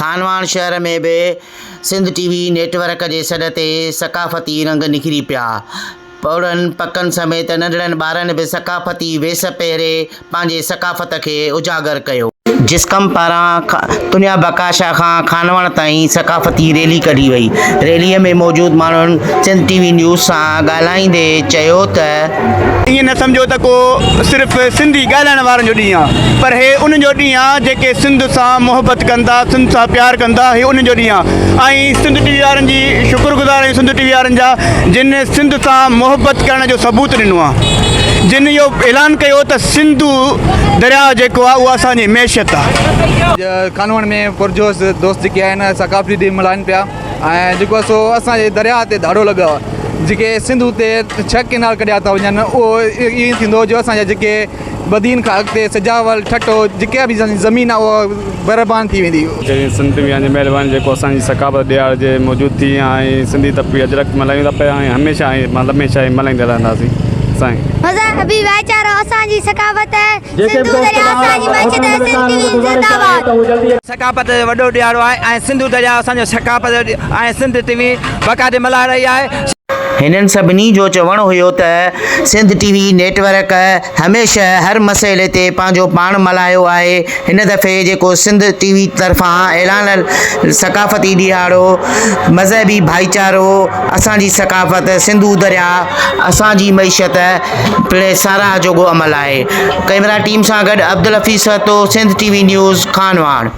खानवान शहर में भी सिंध टीवी नेटवर्क के सॾ ते सकाफ़ती रंग निखरी पिया। पौड़नि पकनि समेत नंढड़नि ॿारनि भी सकाफ़ती वेस पहिरे पंहिंजे सकाफ़त के उजागर कयो। जिस्कम पारां तुनिया बकाशा खां खानवान ताईं सकाफ़ती रैली कढी वई। रैलीअ में मौजूद माण्हुनि सिंध टीवी न्यूज़ सां ॻाल्हाईंदे चयो त ईअं न सम्झो त को सिर्फ़ सिंधी ॻाल्हाइण वारनि जो ॾींहुं आहे, पर हे उन जो ॾींहुं आहे जेके सिंध सां मुहबत कंदा, सिंध सां प्यार कंदा, हे उन जो ॾींहुं आहे। ऐं सिंध टीवी वारनि जी शुक्रगुज़ार आहियूं, सिंध टीवी वारनि जा जिन सिंध सां मुहबत करण जो सबूत ॾिनो आहे, जिन इहो ऐलान कयो त सिंधु दरिया जेको आहे उहो असांजी मैशियत आहे। खानवान में पुरजोश दोस्त जेके आहिनि सकाफ़ती ॾींहुं मल्हाइनि पिया ऐं जेको आहे सो असांजे दरिया ते ॾाढो लॻो आहे। जेके सिंधु ते 6 केनाल कढिया था वञनि उहो ईअं थींदो जो असांजा जेके बदीन खां अॻिते सजावल ठटो जेके बि ज़मीन आहे उहा बरबान थी वेंदी। सिंध टीवी जी महिरबानी जेको असांजी सकाफ़त ॾियार जे मौजूदु थी ऐं सिंधी तपी अजरक मल्हायूं था पिया ऐं हमेशह हमेशह मल्हाईंदा रहंदासीं। मज़हबी भाईचारो असांजी सकाफ़त है, सिंधु दरिया असांजी मैशियत है, सिंध टीवी जिंदाबाद। सकाफ़त जो वॾो ॾियारो आहे ऐं सिंधु दरिया असांजो सकाफ़त ऐं सिंध टीवी बाक़ाइदे मल्हाए रही आहे। हिननि सभिनी जो चवणु हुयो त सिंध टीवी नेटवर्क हमेशह हर मसइले ते पंहिंजो पाण मल्हायो आहे। हिन दफ़े जेको सिंध टीवी तरफ़ां ऐलान सकाफ़ती ॾियारो मज़हबी भाईचारो असांजी सकाफ़त सिंधु दरिया असांजी मैशियत पिणु साराह जोॻो अमल आहे। कैमरा टीम सां गॾु अब्दुल हफ़ीज़ सतो, सिंध टीवी न्यूज़ खानवान।